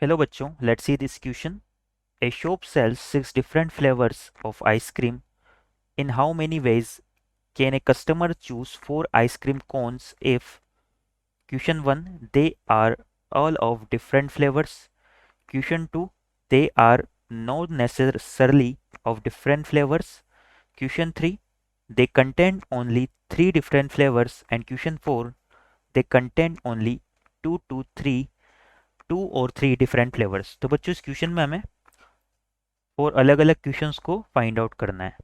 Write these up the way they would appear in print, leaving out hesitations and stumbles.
Hello बच्चों, let's see this question. A shop sells 6 different flavors of ice cream. In how many ways can a customer choose 4 ice cream cones if question 1 they are all of different flavors, question 2 they are not necessarily of different flavors, question 3 they contain only 3 different flavors, and question 4 they contain only 2 or 3 different flavours. तो बच्चों इस question में हमें 4 अलग अलग questions को find out करना है।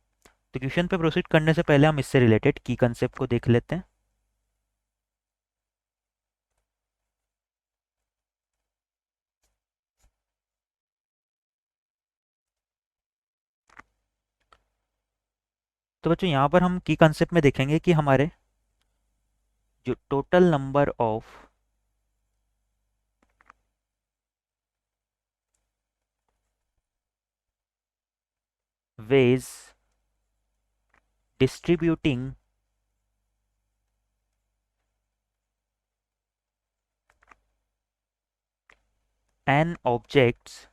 तो क्वेश्चन पे प्रोसीड करने से पहले हम इससे रिलेटेड की कंसेप्ट को देख लेते हैं। तो बच्चों यहाँ पर हम की कंसेप्ट में देखेंगे कि हमारे जो total number of ways distributing an objects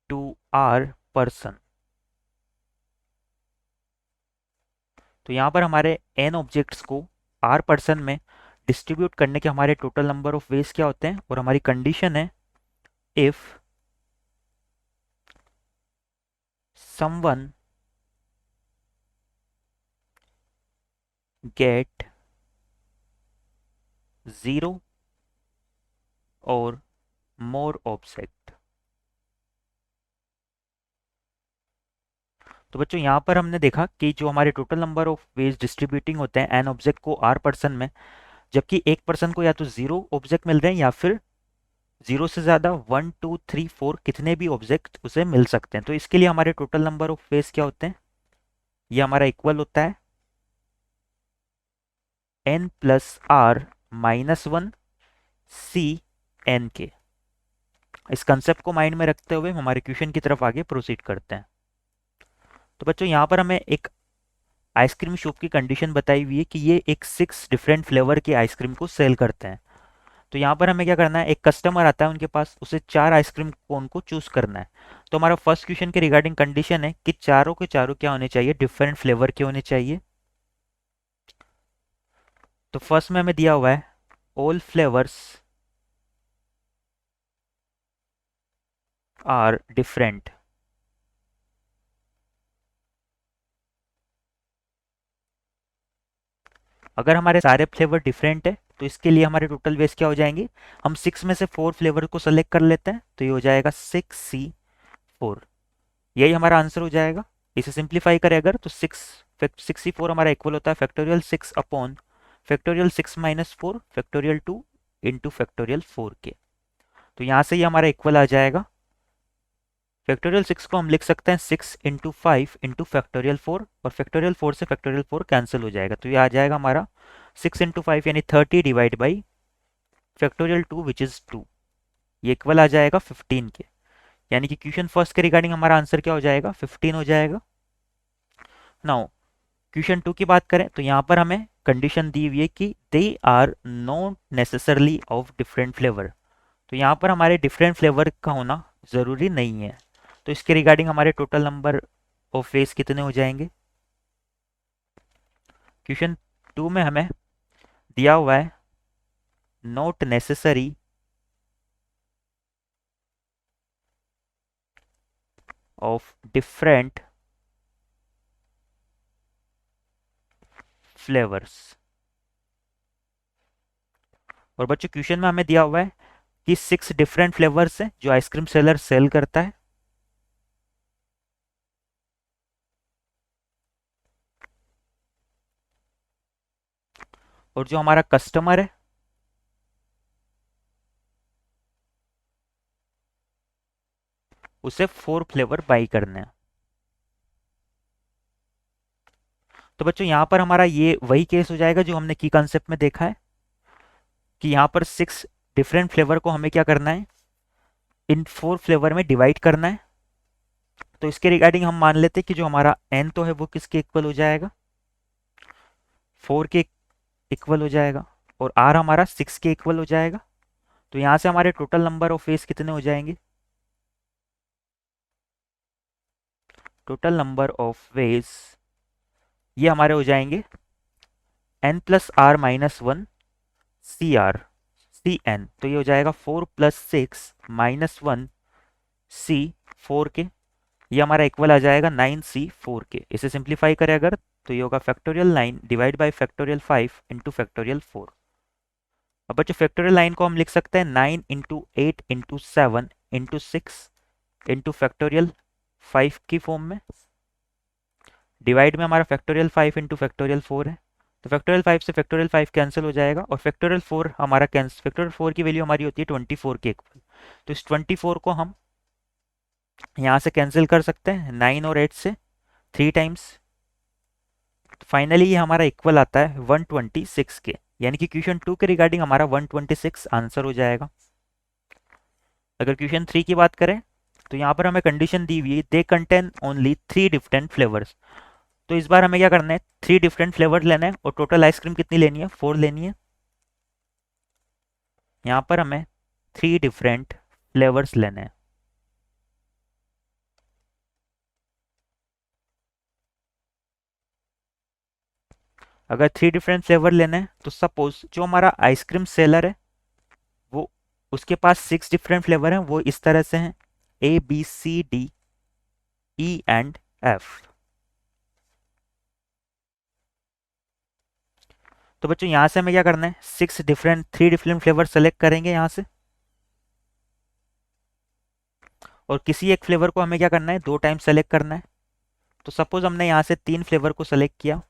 to r person। तो यहाँ पर हमारे n ऑब्जेक्ट्स को r पर्सन में डिस्ट्रीब्यूट करने के हमारे टोटल नंबर ऑफ वेज क्या होते हैं, और हमारी कंडीशन है if someone get 0 or more object। तो बच्चों यहाँ पर हमने देखा कि जो हमारे total number of ways distributing होते हैं एन ऑब्जेक्ट को आर पर्सन में, जबकि एक पर्सन को या तो 0 ऑब्जेक्ट मिल रहे हैं या फिर 0 से ज़्यादा 1 2 3 4 कितने भी ऑब्जेक्ट उसे मिल सकते हैं। तो इसके लिए हमारे टोटल नंबर ऑफ वेज क्या होते हैं, ये हमारा इक्वल होता है n+r-1 सी एन के। इस कंसेप्ट को माइंड में रखते हुए हमारे क्वेश्चन की तरफ आगे प्रोसीड करते हैं। तो बच्चों यहाँ पर हमें एक आइसक्रीम शॉप की कंडीशन बताई हुई है कि ये एक 6 डिफरेंट फ्लेवर की आइसक्रीम को सेल करते हैं। तो यहाँ पर हमें क्या करना है, एक कस्टमर आता है उनके पास, उसे 4 आइसक्रीम कोन को चूज करना है। तो हमारा फर्स्ट क्वेश्चन के रिगार्डिंग कंडीशन है कि चारों के चारों क्या होने चाहिए, डिफरेंट फ्लेवर के होने चाहिए। तो फर्स्ट में हमें दिया हुआ है ऑल फ्लेवर्स आर डिफरेंट। अगर हमारे सारे फ्लेवर डिफरेंट है तो इसके लिए हमारे टोटल वेज क्या हो जाएंगे, हम 6 में से 4 फ्लेवर को सेलेक्ट कर लेते हैं, तो ये हो जाएगा 6C4। यही हमारा आंसर हो जाएगा। इसे सिंप्लीफाई करें अगर तो 6 हमारा इक्वल होता है factorial 6 upon factorial 6 - 4 factorial 2 into factorial 4 के। तो यहाँ से ये हमारा इक्वल आ जाएगा। फैक्टोरियल 6 को हम लिख सकते हैं 6 × 5 इंटू फैक्टोरियल 4, और फैक्टोरियल 4 से फैक्टोरियल 4 कैंसिल हो जाएगा। तो ये आ जाएगा हमारा 6 × 5 यानी 30 divide by factorial 2 which is 2। ये इक्वल आ जाएगा 15 के। यानी कि क्वेश्चन फर्स्ट के रिगार्डिंग हमारा आंसर क्या हो जाएगा, 15 हो जाएगा। नाउ क्वेश्चन 2 की बात करें तो यहाँ पर हमें कंडीशन दी हुई है कि they are not necessarily of different flavour. तो यहाँ पर हमारे डिफरेंट फ्लेवर का होना ज़रूरी नहीं है। तो इसके रिगार्डिंग हमारे टोटल नंबर ऑफ वेज कितने हो जाएंगे। क्वेश्चन 2 में हमें दिया हुआ है not necessary of different flavours. और बच्चों क्वेश्चन में हमें दिया हुआ है कि 6 डिफरेंट फ्लेवर्स हैं जो आइसक्रीम सेलर सेल करता है। और जो हमारा कस्टमर है उसे 4 फ्लेवर बाई करने हैं। तो बच्चों यहाँ पर हमारा ये वही केस हो जाएगा जो हमने की कंसेप्ट में देखा है कि यहाँ पर 6 डिफरेंट फ्लेवर को हमें क्या करना है, इन 4 फ्लेवर में डिवाइड करना है। तो इसके रिगार्डिंग हम मान लेते हैं कि जो हमारा n तो है वो किसके इक्वल हो जाएगा, 4 के इक्वल हो जाएगा। और आर हमारा 6 के इक्वल हो जाएगा। तो यहाँ से हमारे टोटल नंबर ऑफ वेज कितने हो जाएंगे? टोटल नंबर ऑफ वेज ये हमारे हो जाएंगे n plus R minus one C R C N. तो ये हो जाएगा 4 + 6 - 1 सी 4 के। ये हमारा इक्वल आ जाएगा 9 C 4 के। इसे सिंप्लीफाई करें अगर तो ये होगा factorial 9 divide by factorial 5 into factorial 4। अब बच्चों फैक्टोरियल 9 को हम लिख सकते हैं 9 into 8 into 7 into 6 into factorial 5 की फॉर्म में। डिवाइड में हमारा फैक्टोरियल 5 इंटू फैक्टोरियल 4 है। तो फैक्टोरियल 5 से फैक्टोरियल 5 कैंसिल हो जाएगा और फैक्टोरियल 4 हमारा कैंसिल, फैक्टोरियल 4 की वैल्यू हमारी होती है 24 के इक्वल। तो इस 24 को हम यहाँ से कैंसिल कर सकते हैं 9 और 8 से 3 टाइम्स। फाइनली ये हमारा इक्वल आता है 126 के, यानी कि क्वेश्चन 2 के रिगार्डिंग हमारा 126 आंसर हो जाएगा। अगर क्वेश्चन 3 की बात करें तो यहाँ पर हमें कंडीशन दी हुई है they contain only 3 different flavours. तो इस बार हमें क्या करना है 3 डिफरेंट फ्लेवर लेना है और टोटल आइसक्रीम कितनी लेनी है 4 लेनी है। यहाँ पर हमें 3 डिफरेंट फ्लेवर्स लेने हैं। अगर 3 डिफरेंट फ्लेवर लेने हैं तो सपोज जो हमारा आइसक्रीम सेलर है वो उसके पास 6 डिफरेंट फ्लेवर हैं, वो इस तरह से हैं A B C D E and F। तो बच्चों यहाँ से हमें क्या करना है 3 डिफरेंट फ्लेवर सेलेक्ट करेंगे यहाँ से, और किसी एक फ्लेवर को हमें क्या करना है 2 टाइम सेलेक्ट करना है। तो सपोज हमने यहाँ से 3 फ्लेवर को सेलेक्ट किया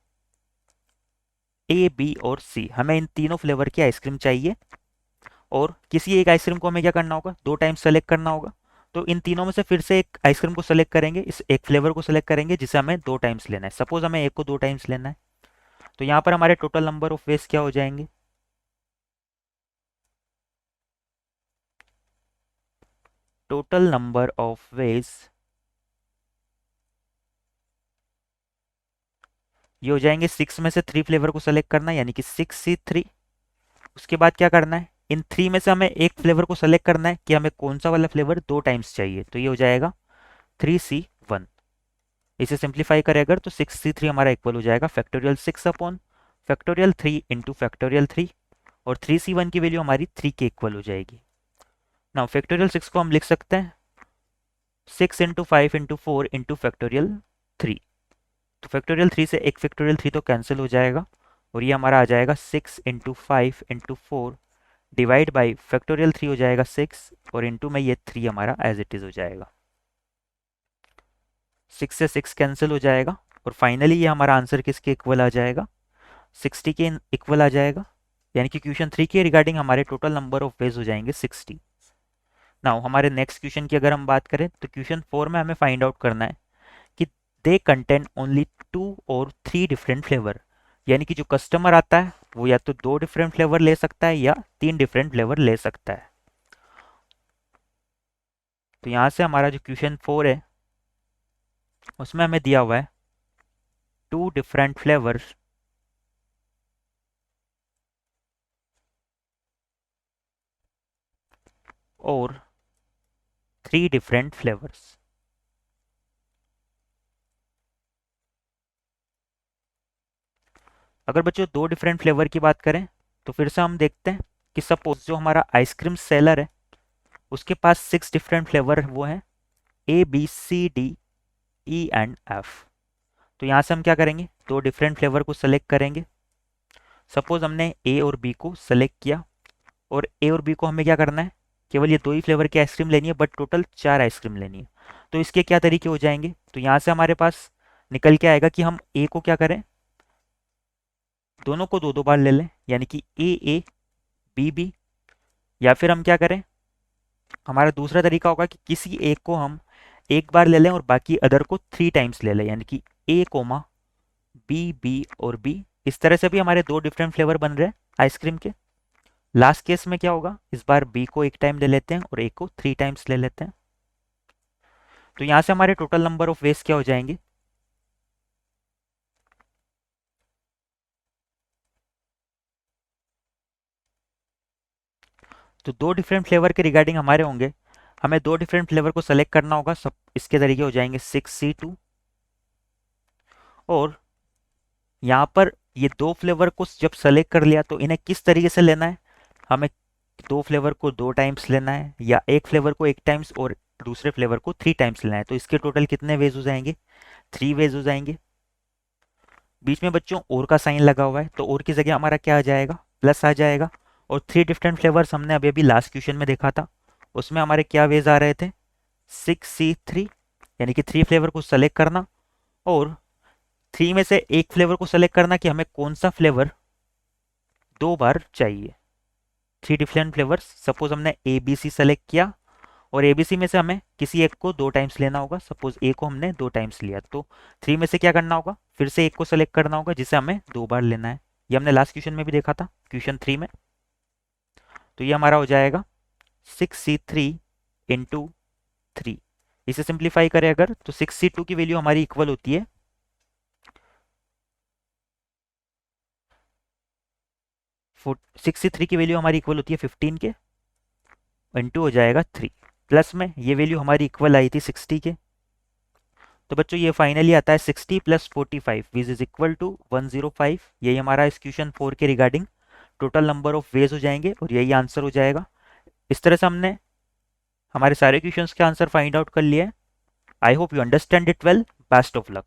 A B और C, हमें इन तीनों फ्लेवर की आइसक्रीम चाहिए और किसी एक आइसक्रीम को हमें क्या करना होगा 2 टाइम सेलेक्ट करना होगा। तो इन तीनों में से फिर से एक आइसक्रीम को सेलेक्ट करेंगे, इस एक फ्लेवर को सेलेक्ट करेंगे जिसे हमें 2 टाइम्स लेना है। सपोज हमें एक को 2 टाइम्स लेना है। तो यहाँ पर हमारे टोटल नंबर ऑफ वेज क्या हो जाएंगे? टोटल नंबर ऑफ वेज ये हो जाएंगे 6 में से 3 फ्लेवर को सेलेक्ट करना है, यानी कि 6C3। उसके बाद क्या करना है इन 3 में से हमें एक फ्लेवर को सेलेक्ट करना है कि हमें कौन सा वाला फ्लेवर 2 टाइम्स चाहिए। तो ये हो जाएगा 3C1। इसे सिंप्लीफाई करें अगर तो 6C3 हमारा इक्वल हो जाएगा factorial 6 upon factorial 3 into factorial 3, और 3C1 की वैल्यू हमारी 3 के इक्वल हो जाएगी। नाउ फैक्टोरियल 6 को हम लिख सकते हैं 6 इंटू 5 इंटू 4 इंटू फैक्टोरियल 3। तो फैक्टोरियल 3 से एक फैक्टोरियल 3 तो कैंसिल हो जाएगा और ये हमारा आ जाएगा 6 into 5 into 4 divide by factorial 3 हो जाएगा 6 और इंटू में ये 3 हमारा एज इट इज हो जाएगा। 6 से 6 कैंसिल हो जाएगा और फाइनली ये हमारा आंसर किसके इक्वल आ जाएगा 60 के इक्वल आ जाएगा, यानी कि क्वेश्चन 3 के रिगार्डिंग हमारे टोटल नंबर ऑफ वेज हो जाएंगे 60। नाउ हमारे नेक्स्ट क्वेश्चन की अगर हम बात करें तो क्वेश्चन 4 में हमें फाइंड आउट करना है कि दे कंटेन ओनली 2 और 3 डिफरेंट फ्लेवर, यानी कि जो कस्टमर आता है वो या तो 2 डिफरेंट फ्लेवर ले सकता है या 3 डिफरेंट फ्लेवर ले सकता है। तो यहाँ से हमारा जो क्वेश्चन 4 है उसमें हमें दिया हुआ है 2 डिफरेंट फ्लेवर्स और 3 डिफरेंट फ्लेवर्स। अगर बच्चों 2 डिफरेंट फ्लेवर की बात करें तो फिर से हम देखते हैं कि सपोज जो हमारा आइसक्रीम सेलर है उसके पास 6 डिफरेंट फ्लेवर वो हैं A B C D E and F। तो यहाँ से हम क्या करेंगे 2 डिफरेंट फ्लेवर को सेलेक्ट करेंगे। सपोज हमने A और B को सेलेक्ट किया और A और B को हमें क्या करना है केवल ये 2 ही फ्लेवर की आइसक्रीम लेनी है, बट टोटल 4 आइसक्रीम लेनी है। तो इसके क्या तरीके हो जाएंगे, तो यहाँ से हमारे पास निकल के आएगा कि हम A को क्या करें दोनों को 2-2 बार ले लें, यानी कि A B, या फिर हम क्या करें हमारा दूसरा तरीका होगा कि किसी एक को हम एक बार ले लें और बाकी अदर को 3 टाइम्स ले लें, यानी कि A, B और B। इस तरह से भी हमारे 2 डिफरेंट फ्लेवर बन रहे हैं आइसक्रीम के। लास्ट केस में क्या होगा इस बार B को एक टाइम ले लेते हैं और A को 3 टाइम्स ले लेते हैं। तो यहाँ से हमारे टोटल नंबर ऑफ वेज क्या हो जाएंगे तो दो डिफरेंट फ्लेवर के रिगार्डिंग हमारे होंगे, हमें दो डिफरेंट फ्लेवर को सेलेक्ट करना होगा। सब इसके तरीके हो जाएंगे 6C2। और यहाँ पर ये दो फ्लेवर को जब सेलेक्ट कर लिया तो इन्हें किस तरीके से लेना है, हमें दो फ्लेवर को दो टाइम्स लेना है या एक फ्लेवर को एक टाइम्स और दूसरे फ्लेवर को थ्री टाइम्स लेना है। तो इसके टोटल कितने वेज हो जाएंगे, थ्री वेज हो जाएंगे। बीच में बच्चों और का साइन लगा हुआ है तो और की जगह हमारा क्या आ जाएगा, प्लस आ जाएगा। और थ्री डिफरेंट फ्लेवर्स हमने अभी अभी लास्ट क्वेश्चन में देखा था, उसमें हमारे क्या वेज आ रहे थे, 6C3, यानी कि थ्री फ्लेवर को सेलेक्ट करना और थ्री में से एक फ्लेवर को सेलेक्ट करना कि हमें कौन सा फ्लेवर दो बार चाहिए। थ्री डिफरेंट फ्लेवर्स, सपोज हमने ABC सेलेक्ट किया और ABC में से हमें किसी एक को दो टाइम्स लेना होगा। सपोज ए को हमने दो टाइम्स लिया तो थ्री में से क्या करना होगा, फिर से एक को सेलेक्ट करना होगा जिसे हमें दो बार लेना है। ये हमने लास्ट क्वेश्चन में भी देखा था, क्वेश्चन 3 में। तो ये हमारा हो जाएगा 6C3 × 3। इसे सिंप्लीफाई करें अगर तो 6C2 की वैल्यू हमारी इक्वल होती है 6C3 की वैल्यू हमारी इक्वल होती है 15 के, इंटू हो जाएगा 3। प्लस में ये वैल्यू हमारी इक्वल आई थी 60 के। तो बच्चों ये फाइनली आता है 60 + 45 विच इज इक्वल टू 105। यही हमारा इस क्वेश्चन 4 के regarding total number of ways हो जाएंगे और यही आंसर हो जाएगा। इस तरह से हमने हमारे सारे क्वेश्चंस के आंसर फाइंड आउट कर लिए। I hope you understand it well. Best of luck.